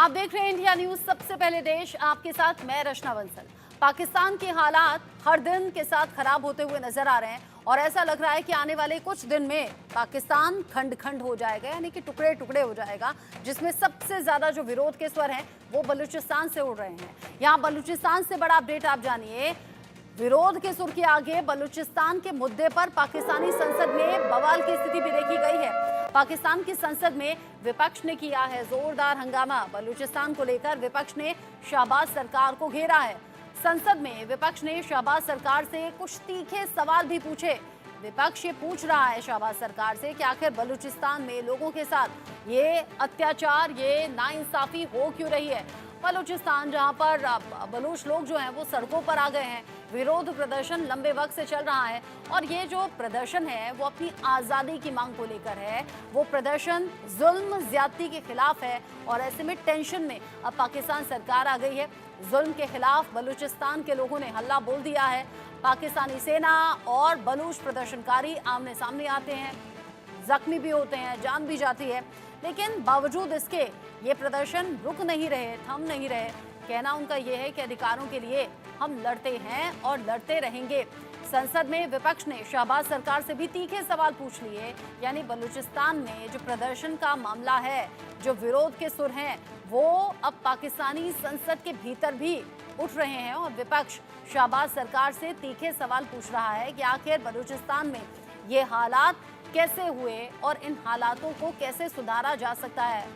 आप देख रहे हैं इंडिया न्यूज, सबसे पहले देश। आपके साथ मैं रचना बंसल। पाकिस्तान के हालात हर दिन के साथ खराब होते हुए नजर आ रहे हैं और ऐसा लग रहा है कि आने वाले कुछ दिन में पाकिस्तान खंड खंड हो जाएगा, यानी कि टुकड़े टुकड़े हो जाएगा, जिसमें सबसे ज्यादा जो विरोध के स्वर हैं वो बलूचिस्तान से उड़ रहे हैं। यहाँ बलूचिस्तान से बड़ा अपडेट आप जानिए। विरोध के सुर के आगे बलूचिस्तान के मुद्दे पर पाकिस्तानी संसद में बवाल की स्थिति भी देखी गई है। पाकिस्तान की संसद में विपक्ष ने किया है जोरदार हंगामा। बलूचिस्तान को लेकर विपक्ष ने शहबाज सरकार को घेरा है। संसद में विपक्ष ने शहबाज सरकार से कुछ तीखे सवाल भी पूछे। विपक्ष ये पूछ रहा है शहबाज सरकार से कि आखिर बलूचिस्तान में लोगों के साथ ये अत्याचार, ये नाइंसाफी हो क्यों रही है। बलूचिस्तान जहां पर बलूच लोग जो हैं वो सड़कों पर आ गए हैं, विरोध प्रदर्शन लंबे वक्त से चल रहा है और ये जो प्रदर्शन है वो अपनी आज़ादी की मांग को लेकर है। वो प्रदर्शन जुल्म ज्यादती के खिलाफ है और ऐसे में टेंशन में अब पाकिस्तान सरकार आ गई है। जुल्म के खिलाफ बलूचिस्तान के लोगों ने हल्ला बोल दिया है। पाकिस्तानी सेना और बलूच प्रदर्शनकारी आमने सामने आते हैं, जख्मी भी होते हैं, जान भी जाती है, लेकिन बावजूद इसके ये प्रदर्शन रुक नहीं रहे, थम नहीं रहे। कहना उनका ये है कि अधिकारों के लिए हम लड़ते हैं और लड़ते रहेंगे। संसद में विपक्ष ने शहबाज सरकार से भी तीखे सवाल पूछ लिए, यानी बलूचिस्तान में जो प्रदर्शन का मामला है, जो विरोध के सुर हैं, वो अब पाकिस्तानी संसद के भीतर भी उठ रहे हैं और विपक्ष शहबाज सरकार से तीखे सवाल पूछ रहा है कि आखिर बलूचिस्तान में ये हालात कैसे हुए और इन हालातों को कैसे सुधारा जा सकता है।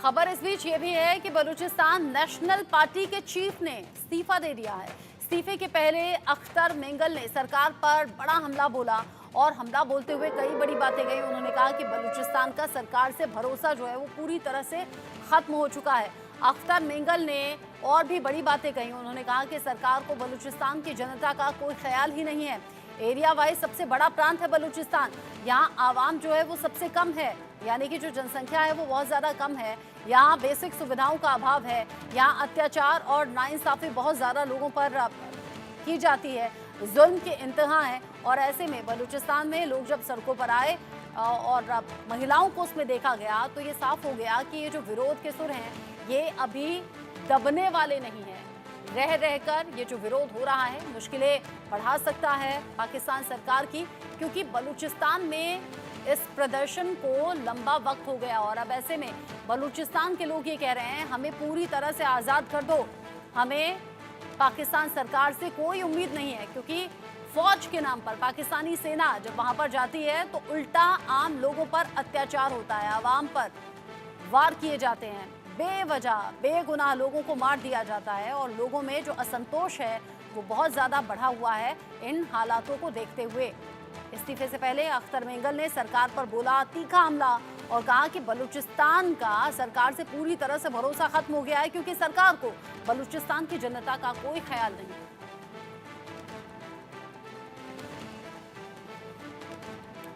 खबर इस बीच ये भी है कि बलूचिस्तान नेशनल पार्टी के चीफ ने इस्तीफा दे दिया है। इस्तीफे के पहले अख्तर मेंगल ने सरकार पर बड़ा हमला बोला और हमला बोलते हुए कई बड़ी बातें कही। उन्होंने कहा कि बलूचिस्तान का सरकार से भरोसा जो है वो पूरी तरह से खत्म हो चुका है। अख्तर मेंगल ने और भी बड़ी बातें कही। उन्होंने कहा कि सरकार को बलूचिस्तान की जनता का कोई ख्याल ही नहीं है। एरिया वाइज सबसे बड़ा प्रांत है बलूचिस्तान, यहाँ आवाम जो है वो सबसे कम है, यानी कि जो जनसंख्या है वो बहुत ज़्यादा कम है। यहाँ बेसिक सुविधाओं का अभाव है, यहाँ अत्याचार और नाइंसाफ़ी बहुत ज़्यादा लोगों पर की जाती है, जुल्म के इंतहा है। और ऐसे में बलूचिस्तान में लोग जब सड़कों पर आए और महिलाओं को उसमें देखा गया तो ये साफ हो गया कि ये जो विरोध के सुर हैं ये अभी दबने वाले नहीं हैं। रह रहकर ये जो विरोध हो रहा है मुश्किलें बढ़ा सकता है पाकिस्तान सरकार की, क्योंकि बलूचिस्तान में इस प्रदर्शन को लंबा वक्त हो गया और अब ऐसे में बलूचिस्तान के लोग ये कह रहे हैं हमें पूरी तरह से आज़ाद कर दो, हमें पाकिस्तान सरकार से कोई उम्मीद नहीं है। क्योंकि फौज के नाम पर पाकिस्तानी सेना जब वहां पर जाती है तो उल्टा आम लोगों पर अत्याचार होता है, आवाम पर वार किए जाते हैं, बेवजह बेगुनाह लोगों को मार दिया जाता है और लोगों में जो असंतोष है वो बहुत ज़्यादा बढ़ा हुआ है इन हालातों को देखते हुए। इस्तीफे से पहले अख्तर मेंगल ने सरकार पर बोला तीखा हमला और कहा कि बलूचिस्तान का सरकार से पूरी तरह से भरोसा खत्म हो गया है, क्योंकि सरकार को बलूचिस्तान की जनता का कोई ख्याल नहीं।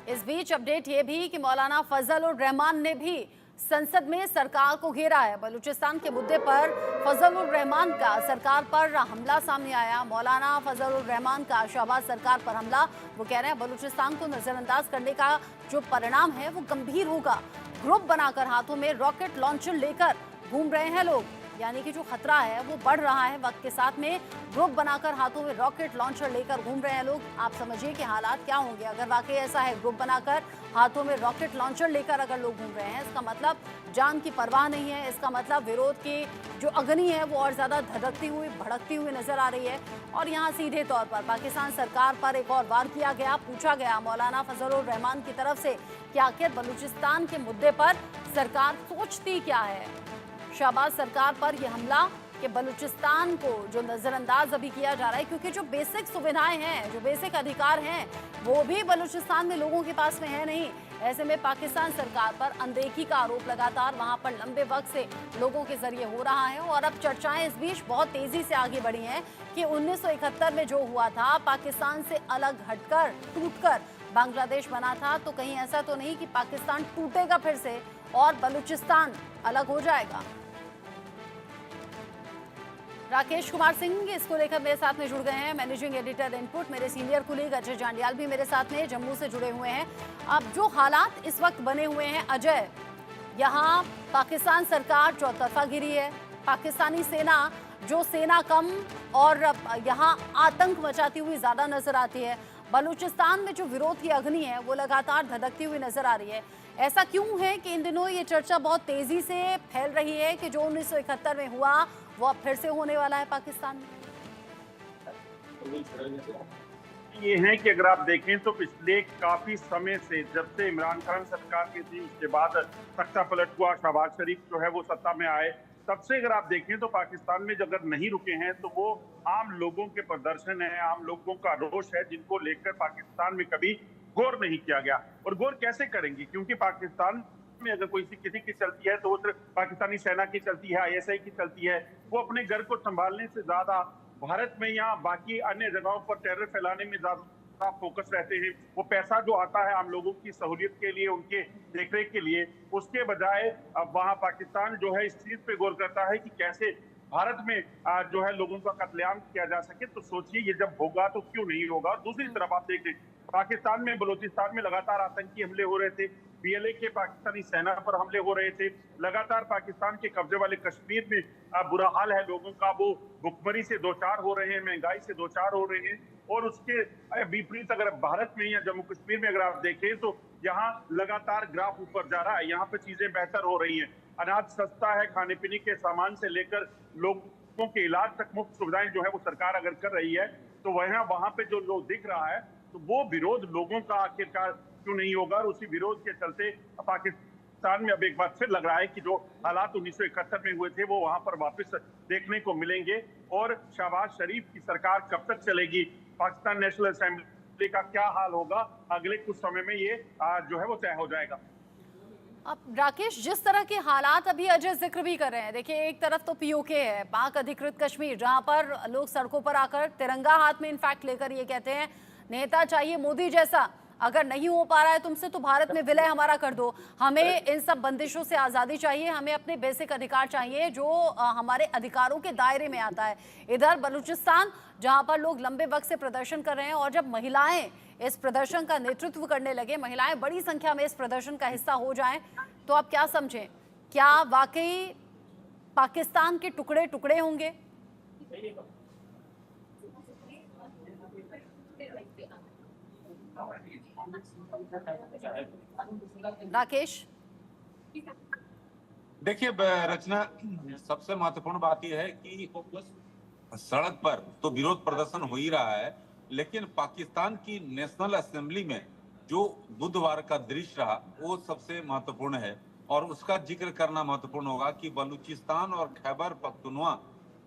इस बीच अपडेट ये भी कि मौलाना फजल उर रहमान ने भी संसद में सरकार को घेरा है। बलूचिस्तान के मुद्दे पर फजल उर रहमान का सरकार पर हमला सामने आया। मौलाना फजल उर रहमान का शहबाज सरकार पर हमला। वो कह रहे हैं बलूचिस्तान को नजरअंदाज करने का जो परिणाम है वो गंभीर होगा। ग्रुप बनाकर हाथों में रॉकेट लॉन्चर लेकर घूम रहे हैं लोग, यानी कि जो खतरा है वो बढ़ रहा है वक्त के साथ में। ग्रुप बनाकर हाथों में रॉकेट लॉन्चर लेकर घूम रहे हैं लोग। आप समझिए कि हालात क्या होंगे अगर वाकई ऐसा है, ग्रुप बनाकर हाथों में रॉकेट लॉन्चर लेकर अगर लोग घूम रहे हैं। इसका मतलब जान की परवाह नहीं है, इसका मतलब विरोध की जो अग्नि है वो और ज़्यादा धधकती हुई भड़कती हुई नजर आ रही है। और यहाँ सीधे तौर पर पाकिस्तान सरकार पर एक और वार किया गया। पूछा गया मौलाना फजल उर रहमान की तरफ से कि आखिर बलूचिस्तान के मुद्दे पर सरकार सोचती क्या है। शहबाज सरकार पर यह हमला कि बलूचिस्तान को जो नज़रअंदाज अभी किया जा रहा है, क्योंकि जो बेसिक सुविधाएं हैं, जो बेसिक अधिकार हैं वो भी बलूचिस्तान में लोगों के पास में है नहीं। ऐसे में पाकिस्तान सरकार पर अनदेखी का आरोप लगातार वहां पर लंबे वक्त से लोगों के जरिए हो रहा है। और अब चर्चाएं इस बीच बहुत तेजी से आगे बढ़ी हैं कि 1971 में जो हुआ था, पाकिस्तान से अलग हटकर टूटकर बांग्लादेश बना था, तो कहीं ऐसा तो नहीं कि पाकिस्तान टूटेगा फिर से और बलूचिस्तान अलग हो जाएगा। राकेश कुमार सिंह इसको लेकर मेरे साथ में जुड़ गए हैं, मैनेजिंग एडिटर इनपुट। मेरे सीनियर कुलीग अजय जांडियाल भी मेरे साथ में जम्मू से जुड़े हुए हैं। अब जो हालात इस वक्त बने हुए हैं अजय, यहाँ पाकिस्तान सरकार चौतरफा गिरी है, पाकिस्तानी सेना जो सेना कम और यहाँ आतंक मचाती हुई ज्यादा नजर आती है। बलूचिस्तान में जो विरोध की अग्नि है वो लगातार धधकती हुई नजर आ रही है। ऐसा क्यों है कि इन दिनों ये चर्चा बहुत तेजी से फैल रही है कि जो 1971 में हुआ वो अब फिर से होने वाला है पाकिस्तान में? ये है कि अगर आप देखें तो पिछले काफी समय से, जब से इमरान खान सरकार की थी, उसके बाद तख्ता पलट हुआ, शहबाज शरीफ जो है वो सत्ता में आए, तब से अगर आप देखें तो पाकिस्तान में अगर नहीं रुके हैं तो वो आम लोगों के प्रदर्शन है, आम लोगों का रोष है, जिनको लेकर पाकिस्तान में कभी गौर नहीं किया गया। और गौर कैसे करेंगे, क्योंकि पाकिस्तान में अगर कोई किसी की चलती है तो वो सिर्फ पाकिस्तानी सेना की चलती है, ISI की चलती है। वो अपने घर को संभालने से ज्यादा भारत में या बाकी अन्य जगहों पर टेरर फैलाने में ज्यादा फोकस रहते हैं। वो पैसा जो आता है आम लोगों की सहूलियत के लिए, उनके देखरेख के लिए, उसके बजाय अब वहाँ पाकिस्तान जो है इस चीज पे गौर करता है कि कैसे भारत में जो है लोगों का कत्लेआम किया जा सके। तो सोचिए ये जब होगा तो क्यों नहीं होगा। और दूसरी तरफ आप देख लें, पाकिस्तान में बलूचिस्तान में लगातार आतंकी हमले हो रहे थे, PLA के पाकिस्तानी सेना पर हमले हो रहे थे, लगातार पाकिस्तान के कब्जे वाले कश्मीर में बुरा हाल है लोगों का, वो भुखमरी से दो चार हो रहे हैं, महंगाई से दो चार हो रहे हैं। और उसके विपरीत अगर भारत में या जम्मू कश्मीर में अगर आप देखें तो यहाँ लगातार ग्राफ ऊपर जा रहा है, यहाँ पे चीजें बेहतर हो रही हैं, अनाज सस्ता है, खाने पीने के सामान से लेकर लोगों के इलाज तक मुफ्त सुविधाएं जो है वो सरकार अगर कर रही है, तो वहाँ पे जो लोग दिख रहा है तो वो विरोध लोगों का आखिरकार क्यों नहीं होगा। और उसी विरोध के चलते पाकिस्तान में अब एक बार फिर लग रहा है कि जो हालात 1971 में हुए थे वो वहां पर वापस देखने को मिलेंगे। और शहबाज शरीफ की सरकार कब तक चलेगी, पाकिस्तान नेशनल असेंबली का क्या हाल होगा, अगले कुछ समय में ये जो है वो तय हो जाएगा। अब राकेश, जिस तरह के हालात अभी अजय जिक्र भी कर रहे हैं, देखिए एक तरफ तो POK है, पाक अधिकृत कश्मीर, जहां पर लोग सड़कों पर आकर तिरंगा हाथ में इनफैक्ट लेकर ये कहते हैं नेता चाहिए मोदी जैसा, अगर नहीं हो पा रहा है तुमसे तो भारत में विलय हमारा कर दो, हमें इन सब बंदिशों से आज़ादी चाहिए, हमें अपने बेसिक अधिकार चाहिए जो हमारे अधिकारों के दायरे में आता है। इधर बलूचिस्तान जहां पर लोग लंबे वक्त से प्रदर्शन कर रहे हैं और जब महिलाएं इस प्रदर्शन का नेतृत्व करने लगे, महिलाएं बड़ी संख्या में इस प्रदर्शन का हिस्सा हो जाएं, तो आप क्या समझें, क्या वाकई पाकिस्तान के टुकड़े टुकड़े होंगे? राकेश, देखिए रचना, सबसे महत्वपूर्ण बात यह है कि सड़क पर तो विरोध प्रदर्शन हो ही रहा है, लेकिन पाकिस्तान की नेशनल असेंबली में जो बुधवार का दृश्य रहा वो सबसे महत्वपूर्ण है। और उसका जिक्र करना महत्वपूर्ण होगा कि बलूचिस्तान और खैबर पख्तूनख्वा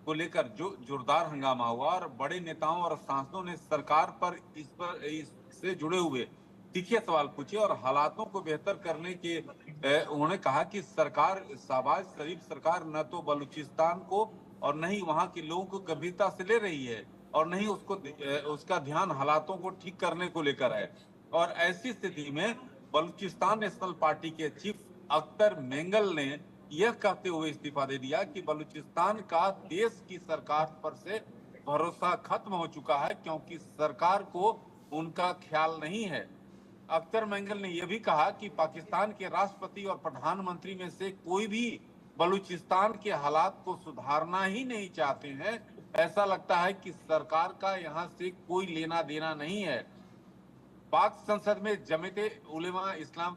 को लेकर जो जोरदार हंगामा हुआ और बड़े नेताओं और सांसदों ने सरकार पर इससे जुड़े हुए तीखे सवाल पूछे और हालातों को बेहतर करने के उन्होंने कहा कि सरकार, शहबाज शरीफ सरकार न तो बलूचिस्तान को और न ही वहां के लोगों को गंभीरता से ले रही है और न ही उसका ध्यान हालातों को ठीक करने को लेकर है। और ऐसी स्थिति में बलूचिस्तान नेशनल पार्टी के चीफ अख्तर मेंगल ने यह कहते हुए इस्तीफा दे दिया कि बलूचिस्तान का देश की सरकार पर से भरोसा खत्म हो चुका है क्योंकि सरकार को उनका ख्याल नहीं है। अख्तर मेंगल ने यह भी कहा कि पाकिस्तान के राष्ट्रपति और प्रधानमंत्री में से कोई भी बलूचिस्तान के हालात को सुधारना ही नहीं चाहते हैं। ऐसा लगता है कि सरकार का यहां से कोई लेना देना नहीं है। पाक संसद में जमीयते उलेमा इस्लाम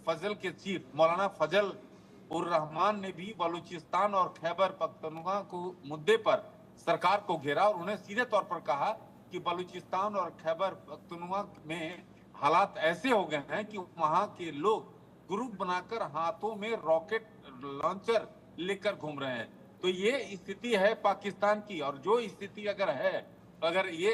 फजल के चीफ मौलाना फजल उर रहमान ने भी बलूचिस्तान और खैबर पख्तूनख्वा को मुद्दे पर सरकार को घेरा और उन्हें सीधे तौर पर कहा कि बलूचिस्तान और खैबर पख्तूनख्वा में हालात ऐसे हो गए हैं कि वहां के लोग ग्रुप बनाकर हाथों में रॉकेट लॉन्चर लेकर घूम रहे हैं। तो ये स्थिति है पाकिस्तान की, और जो स्थिति अगर ये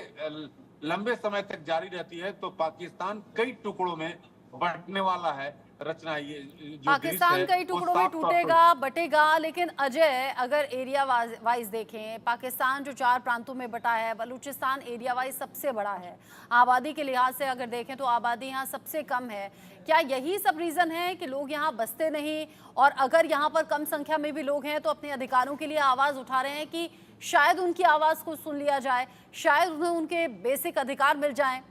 लंबे समय तक जारी रहती है तो पाकिस्तान कई टुकड़ों में बंटने वाला है। रचना, ये जो पाकिस्तान कई टुकड़ों में टूटेगा, बटेगा, लेकिन अजय अगर एरिया वाइज देखें, पाकिस्तान जो 4 प्रांतों में बटा है, बलूचिस्तान एरिया वाइज सबसे बड़ा है, आबादी के लिहाज से अगर देखें तो आबादी यहाँ सबसे कम है। क्या यही सब रीज़न है कि लोग यहाँ बसते नहीं, और अगर यहाँ पर कम संख्या में भी लोग हैं तो अपने अधिकारों के लिए आवाज़ उठा रहे हैं कि शायद उनकी आवाज को सुन लिया जाए, शायद उन्हें उनके बेसिक अधिकार मिल जाएं।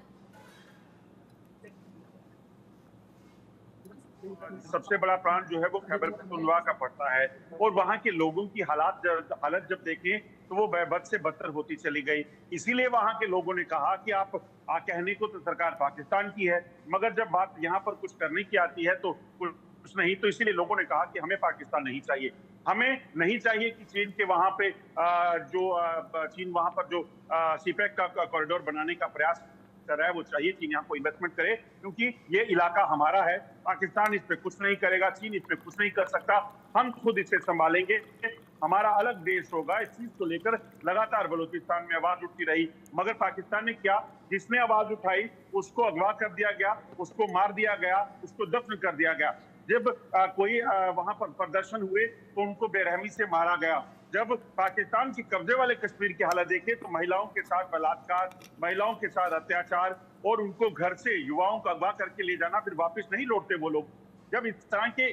सबसे बड़ा प्रांत जो है वो खैबर पख्तूनख्वा का पड़ता है और वहां के लोगों की हालत जब देखें तो वो बद से बदतर होती चली गई। इसीलिए वहां के लोगों ने कहा कि आप कहने को तो सरकार पाकिस्तान की है, मगर जब बात यहाँ पर कुछ करने की आती है तो कुछ नहीं। तो इसीलिए लोगों ने कहा कि हमें पाकिस्तान नहीं चाहिए। हमें नहीं चाहिए कि चीन के वहां पे चीन वहां पर जो सीपेक का कॉरिडोर बनाने का प्रयास कर रहा है वो चाहिए। चीन यहाँ को इन्वेस्टमेंट करे क्योंकि ये इलाका हमारा है। पाकिस्तान इस पे कुछ नहीं करेगा, चीन इस पे कुछ नहीं कर सकता। हम खुद इसे संभालेंगे, हमारा अलग देश होगा। इस चीज को लेकर लगातार बलूचिस्तान में आवाज उठती रही, मगर पाकिस्तान ने क्या, जिसने आवाज उठाई उसको अगवा कर दिया गया, उसको मार दिया गया, उसको दफन कर दिया गया। जब कोई वहां पर प्रदर्शन हुए तो उनको बेरहमी से मारा गया। जब पाकिस्तान की कब्जे वाले कश्मीर की हालत देखे तो महिलाओं के साथ बलात्कार, महिलाओं के साथ अत्याचार और उनको घर से युवाओं को अगवा करके ले जाना, फिर वापस नहीं लौटते वो लोग। जब इस तरह के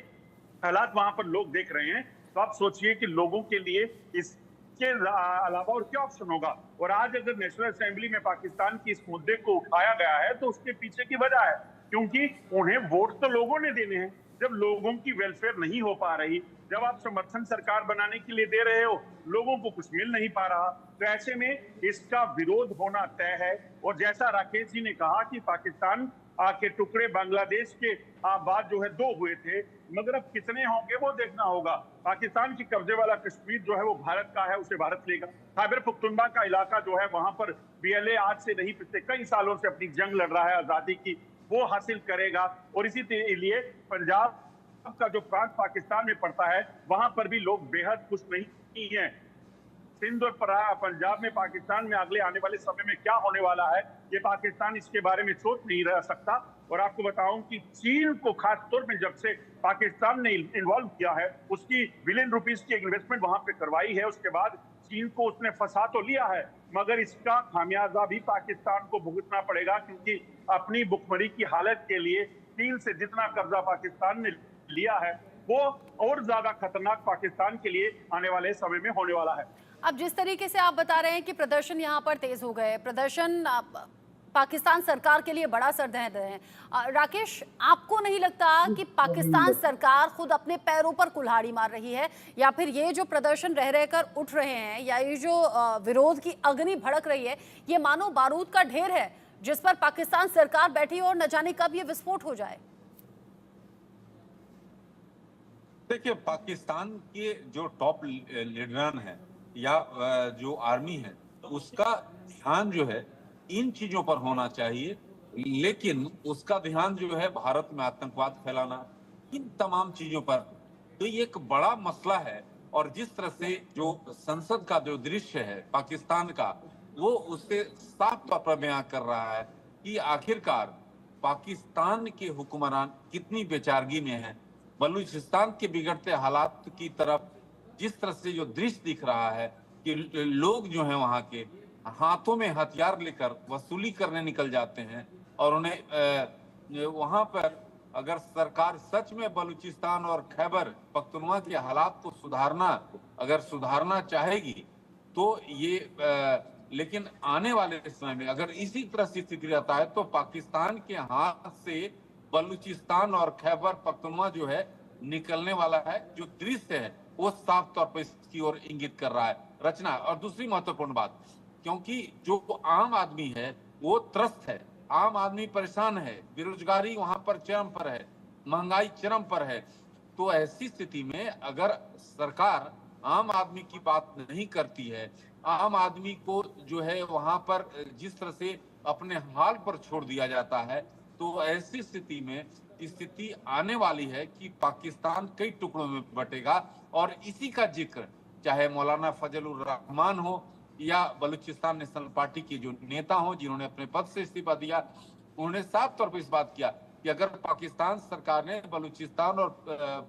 हालात वहां पर लोग देख रहे हैं तो आप सोचिए कि लोगों के लिए इसके अलावा और क्या ऑप्शन होगा। और आज अगर नेशनल असेंबली में पाकिस्तान की इस मुद्दे को उठाया गया है तो उसके पीछे की वजह है क्योंकि उन्हें वोट तो लोगों ने देने हैं। जब लोगों की वेलफेयर नहीं हो पा रही, जब आप समर्थन सरकार बनाने के लिए दे रहे हो, लोगों को कुछ मिल नहीं पा रहा, तो ऐसे में इसका विरोध होना तय है। और जैसा राकेश जी ने कहा कि पाकिस्तान के टुकड़े बांग्लादेश के बाद जो है 2 हुए थे, मगर अब कितने होंगे वो देखना होगा। पाकिस्तान की कब्जे वाला कश्मीर जो है वो भारत का है, उसे भारत लेगा। खैबर पख्तूनख्वा का इलाका जो है वहां पर बीएलए आज से नहीं पिछले कई सालों से अपनी जंग लड़ रहा है आजादी की, वो हासिल करेगा। और इसी लिए पंजाब का जो प्रांत पाकिस्तान में पड़ता है वहां पर भी लोग बेहद खुश नहीं है। सिंध और पंजाब में पाकिस्तान में अगले आने वाले समय में क्या होने वाला है ये पाकिस्तान इसके बारे में सोच नहीं रह सकता। और आपको बताऊं कि चीन को खास तौर पे जब से पाकिस्तान ने इन्वॉल्व किया है, उसकी बिलियन रुपीस की इन्वेस्टमेंट वहां पे करवाई है, उसके बाद चीन को उसने फंसा तो लिया है, मगर इसका खामियाजा भी पाकिस्तान को भुगतना पड़ेगा क्योंकि अपनी भुखमरी की हालत के लिए चीन से जितना कर्जा पाकिस्तान ने लिया है वो और ज्यादा खतरनाक पाकिस्तान के लिए आने वाले समय में होने वाला है। अब जिस तरीके से आप बता रहे हैं कि प्रदर्शन यहाँ पर तेज हो गए, प्रदर्शन पाकिस्तान सरकार के लिए बड़ा सरदर्द है। राकेश, आपको नहीं लगता कि पाकिस्तान सरकार खुद अपने पैरों पर कुल्हाड़ी मार रही है, या फिर ये जो प्रदर्शन रह रहकर उठ रहे हैं या ये जो विरोध की अग्नि भड़क रही है, ये मानो बारूद का ढेर है जिस पर पाकिस्तान सरकार बैठी और न जाने कब ये विस्फोट हो जाए? देखिए, पाकिस्तान के जो टॉप लीडर हैं या जो आर्मी है उसका ध्यान जो है इन चीजों पर होना चाहिए, लेकिन उसका ध्यान जो है भारत में आतंकवाद फैलाना, इन तमाम चीजों पर, तो ये एक बड़ा मसला है। और जिस तरह से जो संसद का जो दृश्य है पाकिस्तान का, वो उससे साफ तौर पर बयां कर रहा है कि आखिरकार पाकिस्तान के हुक्मरान कितनी बेचारगी में हैं। बलूचिस्तान के बिगड़ते हालात की तरफ जिस तरह से जो दृश्य दिख रहा है कि लोग जो हैं वहां के हाथों में हथियार लेकर वसूली करने निकल जाते हैं, और उन्हें वहां पर अगर सरकार सच में बलूचिस्तान और खैबर पख्तूनख्वा के हालात को सुधारना चाहेगी तो ये लेकिन आने वाले समय में अगर इसी तरह से स्थिति रहता है तो पाकिस्तान के हाथ से बलूचिस्तान और खैबर पख्तूनख्वा जो है निकलने वाला है। जो दृश्य है वो साफ तौर पर इसकी ओर इंगित कर रहा है रचना। और दूसरी महत्वपूर्ण बात, क्योंकि जो आम आदमी है वो त्रस्त है, आम आदमी परेशान है, बेरोजगारी वहां पर चरम पर है, महंगाई चरम पर है, तो ऐसी स्थिति में अगर सरकार आम आदमी की बात नहीं करती है, आम आदमी को जो है वहां पर जिस तरह से अपने हाल पर छोड़ दिया जाता है, तो ऐसी स्थिति में स्थिति आने वाली है कि पाकिस्तान कई टुकड़ों में बटेगा। और इसी का जिक्र चाहे मौलाना फजलुर रहमान हो या बलूचिस्तान नेशनल पार्टी के जो नेता हो जिन्होंने अपने पद से इस्तीफा दिया, उन्होंने साफ तौर पर इस बात किया कि अगर पाकिस्तान सरकार ने बलूचिस्तान और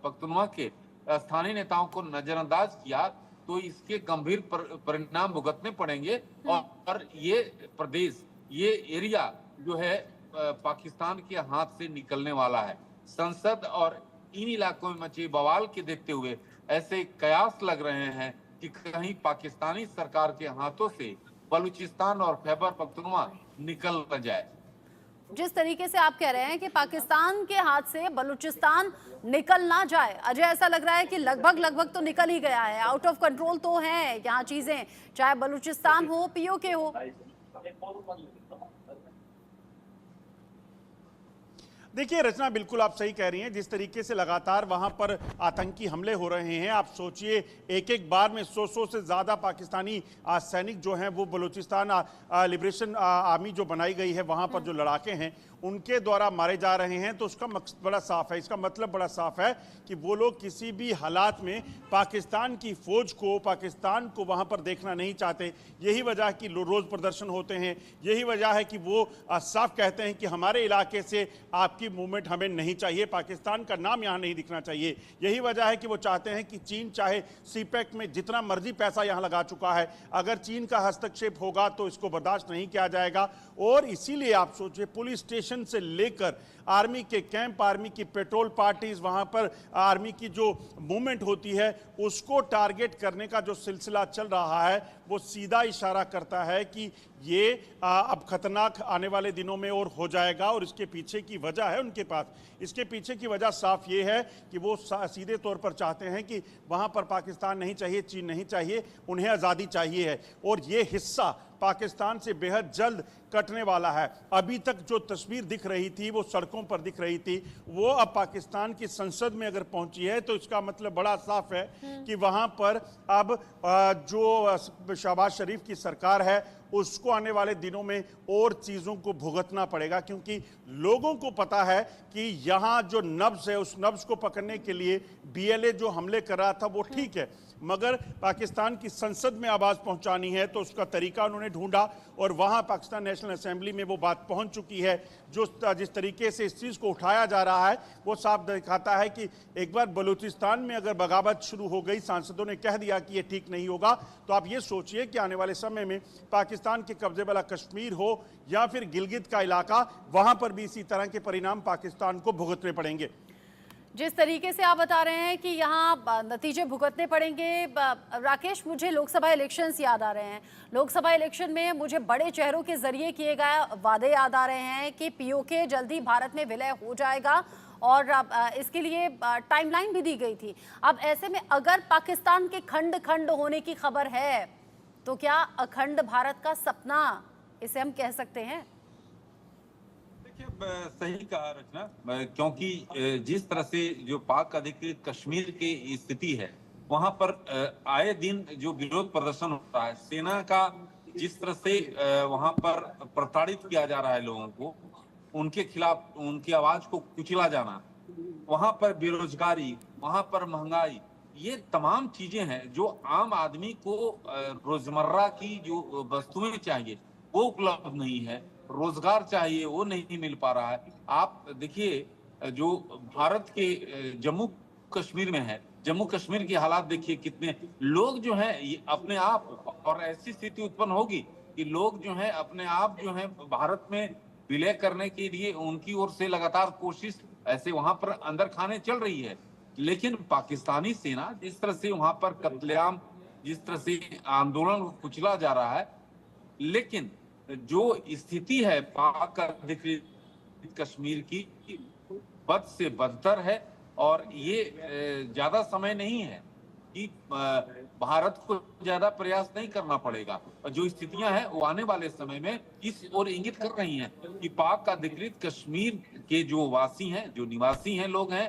पख्तूनख्वा के स्थानीय नेताओं को नजरअंदाज किया तो इसके गंभीर परिणाम भुगतने पड़ेंगे। और ये प्रदेश, ये एरिया जो है पाकिस्तान के हाथ से निकलने वाला है। संसद और इन इलाकों में मचे बवाल के देखते हुए ऐसे कयास लग रहे हैं कि कहीं पाकिस्तानी सरकार के हाथों से बलूचिस्तान और खैबर पख्तूनख्वा निकल न जाए। जिस तरीके से आप कह रहे हैं कि पाकिस्तान के हाथ से बलूचिस्तान निकल ना जाए, अजय ऐसा लग रहा है कि लगभग तो निकल ही गया है। आउट ऑफ कंट्रोल तो है यहाँ चीजें, चाहे बलूचिस्तान हो पीओके हो। देखिए रचना, बिल्कुल आप सही कह रही हैं। जिस तरीके से लगातार वहां पर आतंकी हमले हो रहे हैं, आप सोचिए एक एक बार में 100 से ज़्यादा पाकिस्तानी सैनिक जो हैं वो बलूचिस्तान लिबरेशन आर्मी जो बनाई गई है वहां पर जो लड़ाके हैं उनके द्वारा मारे जा रहे हैं। तो उसका मकसद बड़ा साफ है, इसका मतलब बड़ा साफ है कि वो लोग किसी भी हालात में पाकिस्तान की फौज को, पाकिस्तान को वहां पर देखना नहीं चाहते। यही वजह है कि रोज़ प्रदर्शन होते हैं, यही वजह है कि वो साफ कहते हैं कि हमारे इलाके से आपकी मूवमेंट हमें नहीं चाहिए, पाकिस्तान का नाम यहाँ नहीं दिखना चाहिए। यही वजह है कि वो चाहते हैं कि चीन चाहे सीपैक में जितना मर्जी पैसा यहाँ लगा चुका है, अगर चीन का हस्तक्षेप होगा तो इसको बर्दाश्त नहीं किया जाएगा। और इसीलिए आप सोचिए पुलिस स्टेशन से लेकर आर्मी के कैंप, आर्मी की पेट्रोल पार्टीज, वहां पर आर्मी की जो मूवमेंट होती है उसको टारगेट करने का जो सिलसिला चल रहा है वो सीधा इशारा करता है कि ये अब खतरनाक आने वाले दिनों में और हो जाएगा। और इसके पीछे की वजह है उनके पास, इसके पीछे की वजह साफ ये है कि वो सीधे तौर पर चाहते हैं कि वहां पर पाकिस्तान नहीं चाहिए, चीन नहीं चाहिए, उन्हें आज़ादी चाहिए है। और ये हिस्सा पाकिस्तान से बेहद जल्द कटने वाला है। अभी तक जो तस्वीर दिख रही थी वो सड़कों पर दिख रही थी, वो अब पाकिस्तान की संसद में अगर पहुंची है तो इसका मतलब बड़ा साफ है कि वहां पर अब जो शहबाज शरीफ की सरकार है उसको आने वाले दिनों में और चीज़ों को भुगतना पड़ेगा। क्योंकि लोगों को पता है कि यहाँ जो नब्ज है उस नब्ज को पकड़ने के लिए बीएलए जो हमले कर रहा था वो ठीक है, मगर पाकिस्तान की संसद में आवाज़ पहुंचानी है तो उसका तरीका उन्होंने ढूंढा और वहां पाकिस्तान नेशनल असेंबली में वो बात पहुंच चुकी है। जो जिस तरीके से इस चीज़ को उठाया जा रहा है वो साफ दिखाता है कि एक बार बलूचिस्तान में अगर बगावत शुरू हो गई, सांसदों ने कह दिया कि ये ठीक नहीं होगा, तो आप ये सोचिए कि आने वाले समय में पाकिस्तान के कब्जे वाला कश्मीर हो या फिर गिलगित का इलाका, वहां पर भी इसी तरह के परिणाम पाकिस्तान को भुगतने पड़ेंगे। जिस तरीके से आप बता रहे हैं कि यहाँ नतीजे भुगतने पड़ेंगे, राकेश, मुझे लोकसभा इलेक्शंस याद आ रहे हैं। लोकसभा इलेक्शन में मुझे बड़े चेहरों के जरिए किए गए वादे याद आ रहे हैं कि पीओके जल्दी भारत में विलय हो जाएगा और इसके लिए टाइमलाइन भी दी गई थी। अब ऐसे में अगर पाकिस्तान के खंड खंड होने की खबर है तो क्या अखंड भारत का सपना इसे हम कह सकते हैं? सही कहा रचना, क्योंकि जिस तरह से जो पाक अधिकृत कश्मीर की स्थिति है वहां पर आए दिन जो विरोध प्रदर्शन होता है, सेना का जिस तरह से वहां पर प्रताड़ित किया जा रहा है लोगों को, उनके खिलाफ उनकी आवाज को कुचला जाना, वहां पर बेरोजगारी, वहां पर महंगाई, ये तमाम चीजें हैं जो आम आदमी को रोजमर्रा की जो वस्तुएं चाहिए वो उपलब्ध नहीं है, रोजगार चाहिए वो नहीं मिल पा रहा है। आप देखिए जो भारत के जम्मू कश्मीर में है, जम्मू कश्मीर की हालात देखिए, कितने लोग जो हैं ये अपने आप, और ऐसी स्थिति उत्पन्न होगी कि लोग जो हैं अपने आप जो हैं भारत में विलय करने के लिए उनकी ओर से लगातार कोशिश ऐसे वहां पर अंदर खाने चल रही है। लेकिन पाकिस्तानी सेना जिस तरह से वहां पर कत्लेआम, जिस तरह से आंदोलन को कुचला जा रहा है, लेकिन जो स्थिति है पाक अधिकृत कश्मीर की बद से बदतर है। और ये ज्यादा समय नहीं है कि भारत को ज्यादा प्रयास नहीं करना पड़ेगा। जो स्थितियां हैं वो आने वाले समय में इस ओर इंगित कर रही हैं कि पाक अधिकृत कश्मीर के जो वासी हैं, जो निवासी हैं, लोग हैं,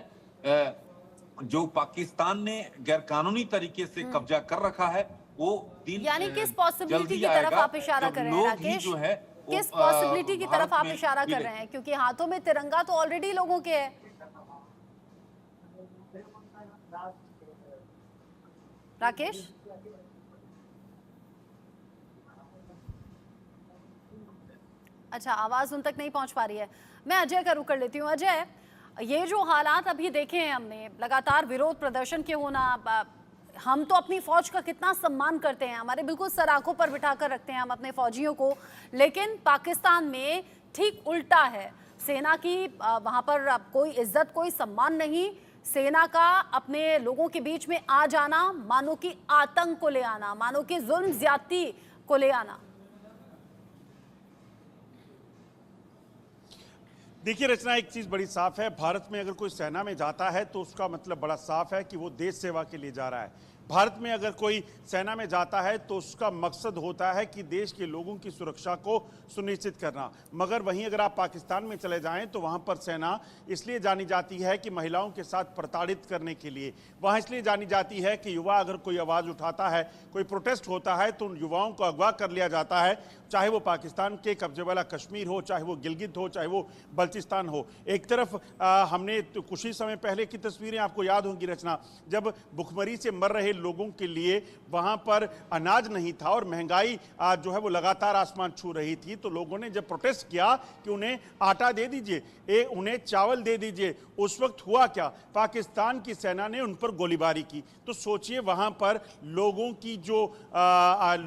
जो पाकिस्तान ने गैरकानूनी तरीके से कब्जा कर रखा है, वो दिन यानी किस पॉसिबिलिटी की तरफ आप इशारा कर रहे हैं राकेश? जो है किस पॉसिबिलिटी की तरफ आप इशारा कर रहे हैं? क्योंकि हाथों में तिरंगा तो ऑलरेडी लोगों के है। राकेश, अच्छा, आवाज उन तक नहीं पहुंच पा रही है। मैं अजय का रुख कर लेती हूँ। अजय, ये जो हालात अभी देखे हैं हमने, लगातार विरोध प्रदर्शन के होना, हम तो अपनी फौज का कितना सम्मान करते हैं, हमारे बिल्कुल सर आंखों पर बिठाकर रखते हैं हम अपने फौजियों को, लेकिन पाकिस्तान में ठीक उल्टा है। सेना की वहां पर कोई इज्जत, कोई सम्मान नहीं, सेना का अपने लोगों के बीच में आ जाना मानो कि आतंक को ले आना, मानो कि जुल्म ज्यादती को ले आना। देखिए रचना, एक चीज बड़ी साफ है, भारत में अगर कोई सेना में जाता है तो उसका मतलब बड़ा साफ है कि वो देश सेवा के लिए जा रहा है। भारत में अगर कोई सेना में जाता है तो उसका मकसद होता है कि देश के लोगों की सुरक्षा को सुनिश्चित करना। मगर वहीं अगर आप पाकिस्तान में चले जाएं तो वहां पर सेना इसलिए जानी जाती है कि महिलाओं के साथ प्रताड़ित करने के लिए, वहां इसलिए जानी जाती है कि युवा अगर कोई आवाज़ उठाता है, कोई प्रोटेस्ट होता है तो उन युवाओं को अगवा कर लिया जाता है, चाहे वो पाकिस्तान के कब्जे वाला कश्मीर हो, चाहे वो गिलगित हो, चाहे वो बल्चिस्तान हो। एक तरफ हमने तो कुछ ही समय पहले की तस्वीरें आपको याद होंगी रचना, जब भुखमरी से मर रहे लोगों के लिए वहां पर अनाज नहीं था और महंगाई जो है वो लगातार आसमान छू रही थी, तो लोगों ने जब प्रोटेस्ट किया कि उन्हें आटा दे दीजिए, उन्हें चावल दे दीजिए, उस वक्त हुआ क्या, पाकिस्तान की सेना ने उन पर गोलीबारी की। तो सोचिए वहां पर लोगों की जो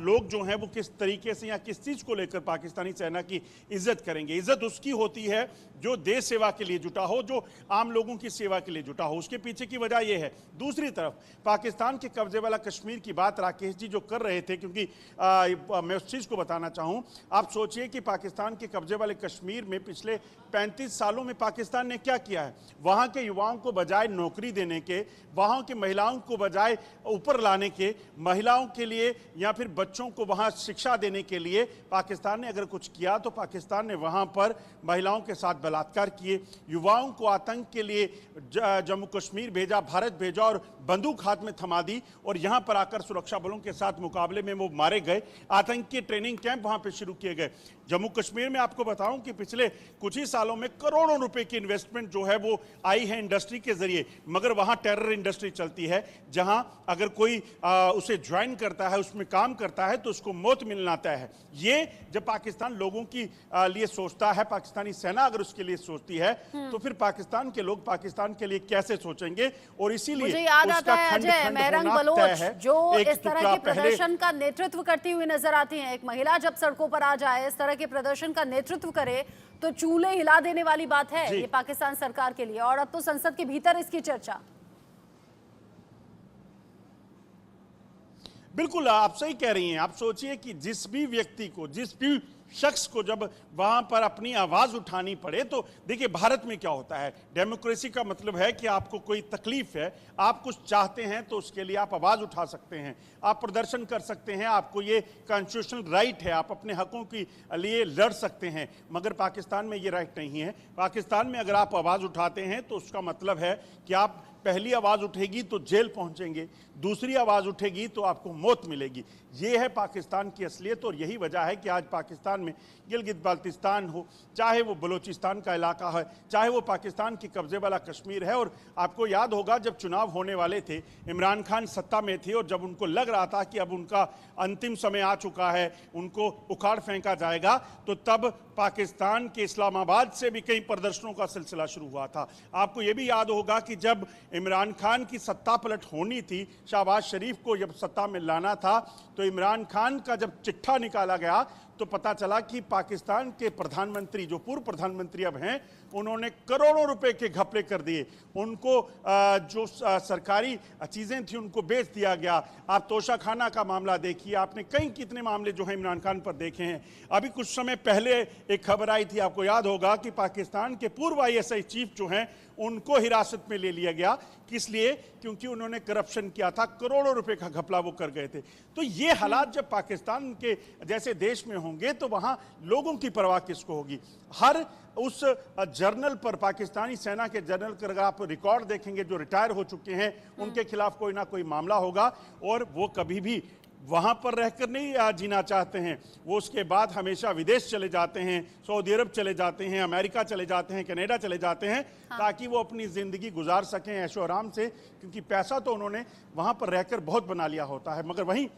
लोग जो हैं वो किस तरीके से या किस चीज को लेकर पाकिस्तानी सेना की इज्जत करेंगे। इज्जत उसकी होती है जो देश सेवा के लिए जुटा हो, जो आम लोगों की सेवा के लिए जुटा हो। उसके पीछे की वजह यह है। दूसरी तरफ पाकिस्तान के कब्जे वाला कश्मीर की बात राकेश जी जो कर रहे थे, क्योंकि मैं उस चीज को बताना चाहूं, आप सोचिए कि पाकिस्तान के कब्जे वाले कश्मीर में पिछले 35 सालों में पाकिस्तान ने क्या किया है। वहां के युवाओं को बजाय नौकरी देने के, वहां की महिलाओं को बजाय ऊपर लाने के, महिलाओं के लिए या फिर बच्चों को वहां शिक्षा देने के लिए पाकिस्तान ने अगर कुछ किया तो पाकिस्तान ने वहां पर महिलाओं के साथ बलात्कार किए, युवाओं को आतंक के लिए जम्मू कश्मीर भेजा, भारत भेजा और बंदूक हाथ में थमा दी और यहां पर आकर सुरक्षा बलों के साथ मुकाबले में वो मारे गए। आतंकी ट्रेनिंग कैंप वहां पे शुरू किए गए। जम्मू कश्मीर में आपको बताऊं कि पिछले कुछ ही सालों में करोड़ों रुपए की इन्वेस्टमेंट जो है वो आई है इंडस्ट्री के जरिए, मगर वहां टेरर इंडस्ट्री चलती है, जहां अगर कोई उसे ज्वाइन करता है, उसमें काम करता है तो उसको मौत मिलना तय है। ये जब पाकिस्तान लोगों की लिए सोचता है, पाकिस्तानी सेना अगर उसके लिए सोचती है तो फिर पाकिस्तान के लोग पाकिस्तान के लिए कैसे सोचेंगे। और इसीलिए मुझे याद आता है अजय मेहरंग बलोच जो इस तरह के प्रदर्शन का नेतृत्व करती हुई नजर आती हैं। एक महिला जब सड़कों पर आ जाए, इस तरह के प्रदर्शन का नेतृत्व करे तो चूल्हे हिला देने वाली बात है ये पाकिस्तान सरकार के लिए। और अब तो संसद के भीतर इसकी चर्चा। बिल्कुल आप सही कह रही हैं। आप सोचिए कि जिस भी व्यक्ति को, जिस भी शख्स को जब वहां पर अपनी आवाज उठानी पड़े, तो देखिए भारत में क्या होता है, डेमोक्रेसी का मतलब है कि आपको कोई तकलीफ है, आप कुछ चाहते हैं तो उसके लिए आप आवाज उठा सकते हैं, आप प्रदर्शन कर सकते हैं, आपको ये कॉन्स्टिट्यूशनल राइट है, आप अपने हकों के लिए लड़ सकते हैं। मगर पाकिस्तान में ये राइट नहीं है। पाकिस्तान में अगर आप आवाज उठाते हैं तो उसका मतलब है कि आप पहली आवाज उठेगी तो जेल पहुंचेंगे, दूसरी आवाज उठेगी तो आपको मौत मिलेगी। ये है पाकिस्तान की असलियत। और यही वजह है कि आज पाकिस्तान में गिलगित बाल्टिस्तान हो, चाहे वो बलूचिस्तान का इलाका है, चाहे वो पाकिस्तान की कब्जे वाला कश्मीर है। और आपको याद होगा जब चुनाव होने वाले थे, इमरान खान सत्ता में थे और जब उनको लग रहा था कि अब उनका अंतिम समय आ चुका है, उनको उखाड़ फेंका जाएगा, तो तब पाकिस्तान के इस्लामाबाद से भी कई प्रदर्शनों का सिलसिला शुरू हुआ था। आपको यह भी याद होगा कि जब इमरान खान की सत्ता पलट होनी थी, शहबाज शरीफ को जब सत्ता में लाना था, तो इमरान खान का जब चिट्ठा निकाला गया तो पता चला कि पाकिस्तान के प्रधानमंत्री, जो पूर्व प्रधानमंत्री अब हैं, उन्होंने करोड़ों रुपए के घपले कर दिए। उनको जो सरकारी चीजें थी उनको बेच दिया गया। आप तोशाखाना का मामला देखिए, आपने कई कितने मामले जो हैं इमरान खान पर देखे हैं। अभी कुछ समय पहले एक खबर आई थी, आपको याद होगा कि पाकिस्तान के पूर्व ISI चीफ जो हैं उनको हिरासत में ले लिया गया। किस लिए? क्योंकि उन्होंने करप्शन किया था, करोड़ों रुपए का घपला वो कर गए थे। तो ये हालात जब पाकिस्तान के जैसे देश में होंगे तो वहां लोगों की परवाह किसको होगी। हर उस जर्नल पर, पाकिस्तानी सेना के जर्नल का अगर आप रिकॉर्ड देखेंगे जो रिटायर हो चुके हैं, उनके खिलाफ कोई ना कोई मामला होगा। और वो कभी भी वहां पर रहकर नहीं जीना चाहते हैं, वो उसके बाद हमेशा विदेश चले जाते हैं, सऊदी अरब चले जाते हैं, अमेरिका चले जाते हैं, कनाडा चले जाते हैं, ताकि वो अपनी जिंदगी गुजार सकें ऐशो आराम से, क्योंकि पैसा तो उन्होंने वहां पर रहकर बहुत बना लिया होता है। मगर वहीं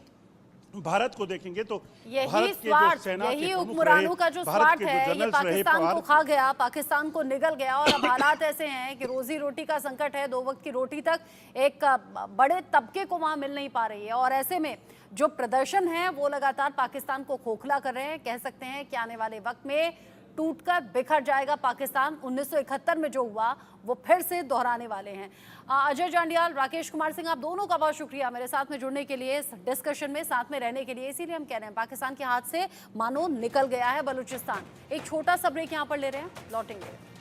भारत को देखेंगे तो यही स्वार्थ, यही हुक्मरानों का जो स्वार्थ है, ये पाकिस्तान को खा गया, पाकिस्तान को निगल गया। और अब हालात ऐसे हैं कि रोजी रोटी का संकट है, 2 वक्त की रोटी तक एक बड़े तबके को वहां मिल नहीं पा रही है। और ऐसे में जो प्रदर्शन है वो लगातार पाकिस्तान को खोखला कर रहे हैं। कह सकते हैं कि आने वाले वक्त में टूटकर बिखर जाएगा पाकिस्तान। 1971 में जो हुआ वो फिर से दोहराने वाले हैं। अजय जांडियाल, राकेश कुमार सिंह, आप दोनों का बहुत शुक्रिया मेरे साथ में जुड़ने के लिए, इस डिस्कशन में साथ में रहने के लिए। इसीलिए हम कह रहे हैं पाकिस्तान के हाथ से मानो निकल गया है बलूचिस्तान। एक छोटा सा ब्रेक यहाँ पर ले रहे हैं, लौटेंगे।